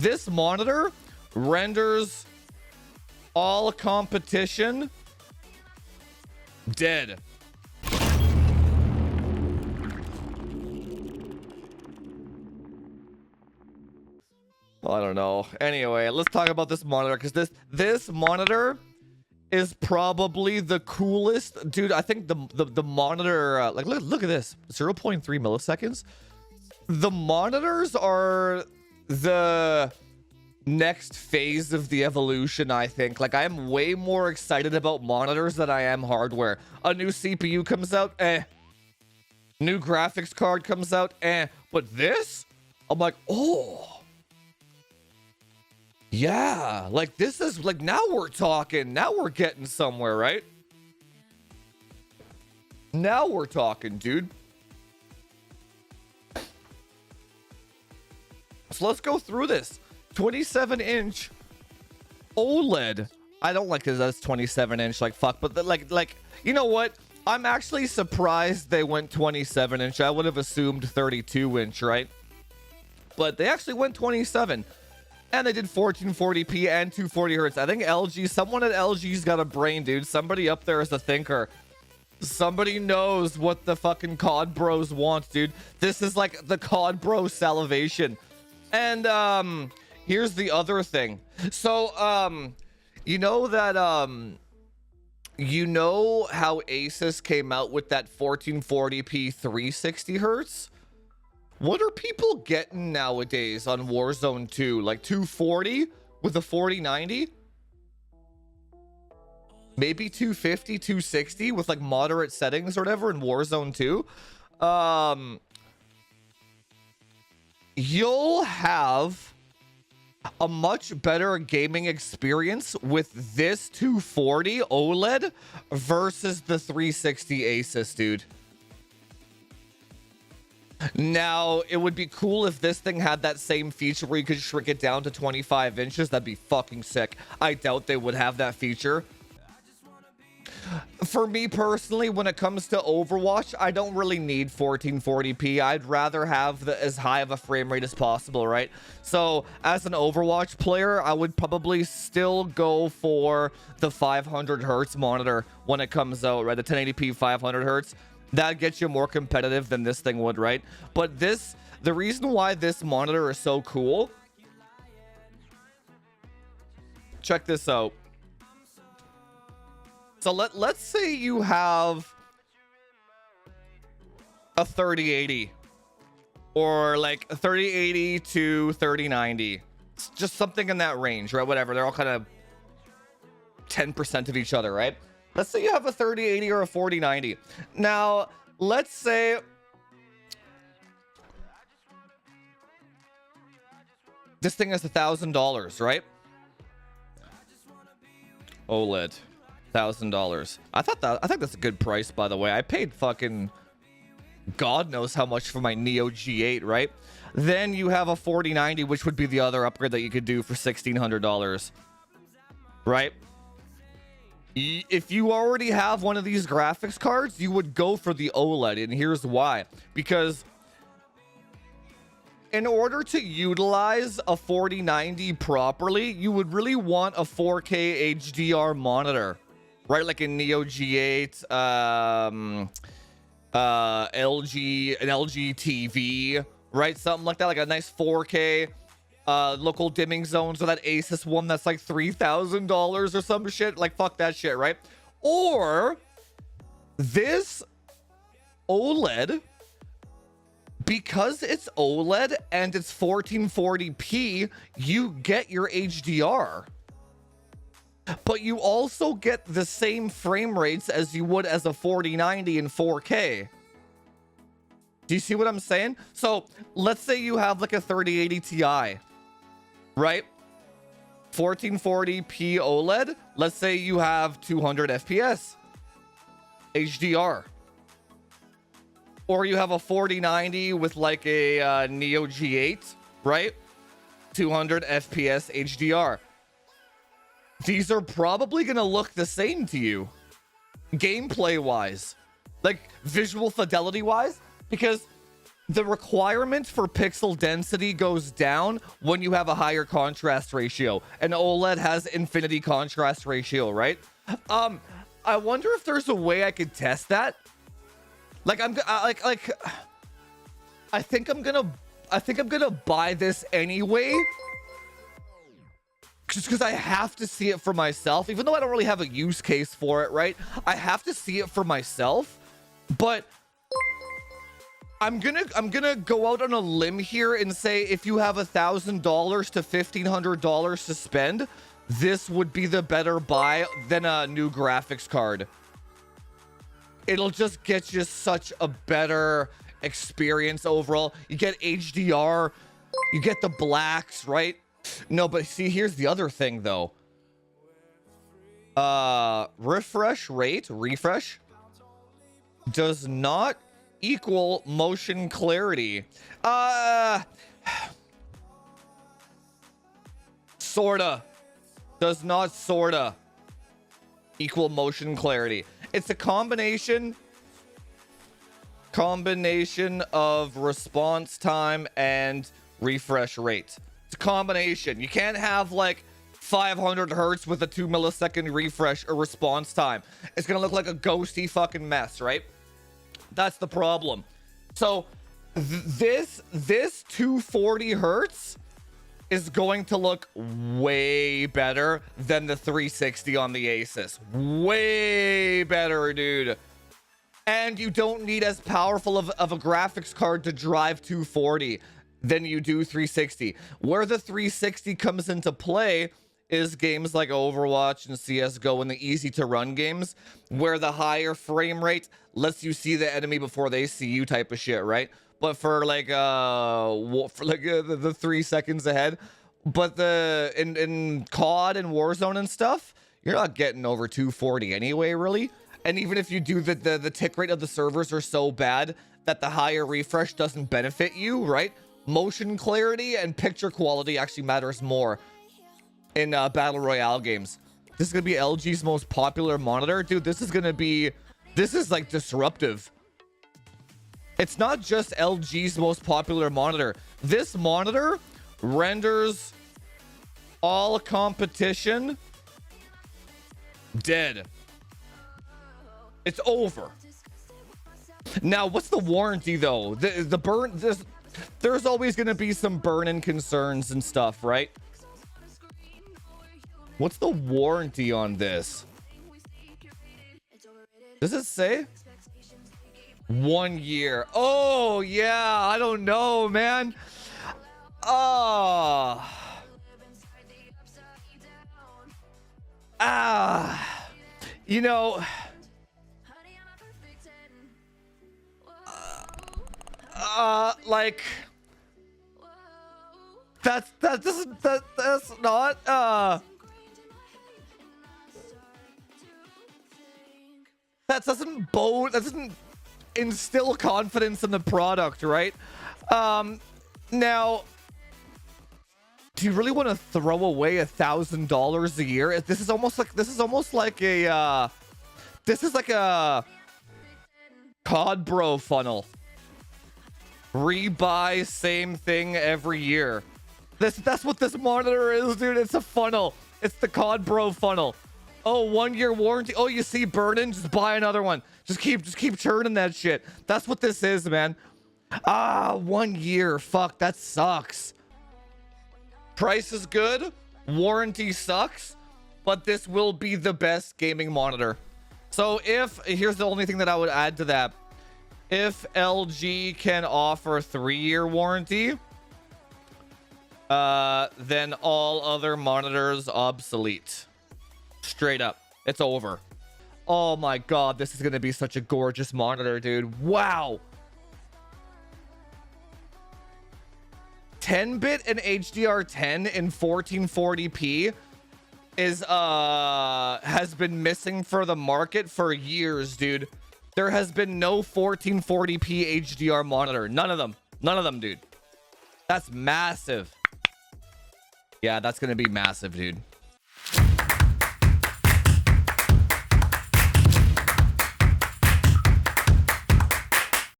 This monitor renders all competition dead. Well, I don't know. Anyway, let's talk about this monitor, because this monitor is probably the coolest, dude. I think the monitor, like look at this, 0.3 milliseconds. The monitors are the next phase of the evolution, I think. Like, I'm way more excited about monitors than I am hardware. A new CPU comes out, new graphics card comes out, but this, I'm like, oh yeah, like this is like, now we're talking, now we're getting somewhere, right? Now we're talking, dude. So let's go through this. 27-inch OLED. I don't like it that's 27-inch, like fuck, but like you know what? I'm actually surprised they went 27-inch. I would have assumed 32-inch, right? But they actually went 27. And they did 1440p and 240 hertz. I think someone at LG's got a brain, dude. Somebody up there is a thinker. Somebody knows what the fucking COD bros want, dude. This is like the COD bro salivation. And here's the other thing. So you know that you know how Asus came out with that 1440p 360 hertz? What are people getting nowadays on Warzone 2? Like 240 with a 4090? Maybe 250, 260 with like moderate settings or whatever in Warzone 2. You'll have a much better gaming experience with this 240 OLED versus the 360 Asus, dude. Now, it would be cool if this thing had that same feature where you could shrink it down to 25 inches. That'd be fucking sick. I doubt they would have that feature. For me personally, when it comes to Overwatch, I don't really need 1440p. I'd rather have as high of a frame rate as possible, right? So, as an Overwatch player, I would probably still go for the 500 hertz monitor when it comes out, right? The 1080p 500 hertz. That gets you more competitive than this thing would, right? But the reason why this monitor is so cool, check this out. So let's say you have a 3080 or like a 3080 to 3090. It's just something in that range, right? Whatever. They're all kind of 10% of each other, right? Let's say you have a 3080 or a 4090. Now, let's say this thing is $1,000, right? OLED, $1,000. I think that's a good price, by the way. I paid fucking God knows how much for my Neo G8, right? Then you have a 4090, which would be the other upgrade that you could do for $1,600, right? If you already have one of these graphics cards, you would go for the OLED, and here's why. Because in order to utilize a 4090 properly, you would really want a 4K HDR monitor, right? Like a Neo G8, an LG TV, right? Something like that, like a nice 4K. Local dimming zones, or that Asus one that's like $3,000 or some shit. Like, fuck that shit, right? Or this OLED, because it's OLED and it's 1440p, you get your HDR, but you also get the same frame rates as you would as a 4090 in 4K. Do you see what I'm saying? So let's say you have like a 3080 Ti, right? 1440p OLED. Let's say you have 200 FPS HDR. Or you have a 4090 with like a Neo G8, right? 200 FPS HDR. These are probably going to look the same to you. Gameplay wise. Like visual fidelity wise. Because the requirement for pixel density goes down when you have a higher contrast ratio. And OLED has infinity contrast ratio, right? I wonder if there's a way I could test that. Like I think I'm gonna buy this anyway. Just because I have to see it for myself, even though I don't really have a use case for it, right? I have to see it for myself, but I'm gonna go out on a limb here and say if you have $1,000 to $1,500 to spend, this would be the better buy than a new graphics card. It'll just get you such a better experience overall. You get HDR, you get the blacks, right? No, but see, here's the other thing though. Refresh does not equal motion clarity. Sorta does not sorta equal motion clarity. It's a combination of response time and refresh rate. It's a combination. You can't have like 500 hertz with a 2 millisecond refresh or response time. It's gonna look like a ghosty fucking mess, right? That's the problem. So this 240 hertz is going to look way better than the 360 on the Asus. Way better, dude. And you don't need as powerful of a graphics card to drive 240 than you do 360. Where the 360 comes into play is games like Overwatch and CSGO and the easy to run games, where the higher frame rate lets you see the enemy before they see you type of shit, right? But for like the 3 seconds ahead, but in COD and Warzone and stuff, you're not getting over 240 anyway, really. And even if you do, the tick rate of the servers are so bad that the higher refresh doesn't benefit you, right? Motion clarity and picture quality actually matters more in battle royale games. This is gonna be LG's most popular monitor, dude. This is like disruptive. It's not just LG's most popular monitor. This monitor renders all competition dead. It's over. Now, what's the warranty though? The burn, there's always gonna be some burn-in concerns and stuff, right? What's the warranty on this? Does it say? 1 year. Oh, yeah. I don't know, man. You know, like that's not that doesn't instill confidence in the product, right? Now, do you really want to throw away $1,000 a year? This is almost like a COD Bro funnel. Rebuy same thing every year. That's what this monitor is, dude. It's a funnel. It's the COD Bro funnel. Oh, 1 year warranty. Oh, you see burn-in? Just buy another one. Just keep churning that shit. That's what this is, man. 1 year. Fuck, that sucks. Price is good. Warranty sucks. But this will be the best gaming monitor. So here's the only thing that I would add to that. If LG can offer a 3-year warranty, then all other monitors obsolete. Straight up. It's over. Oh my god, this is gonna be such a gorgeous monitor, dude. Wow. 10-bit and HDR10 in 1440p is has been missing for the market for years, dude. There has been no 1440p HDR monitor. None of them, dude. That's massive. Yeah, that's gonna be massive, dude.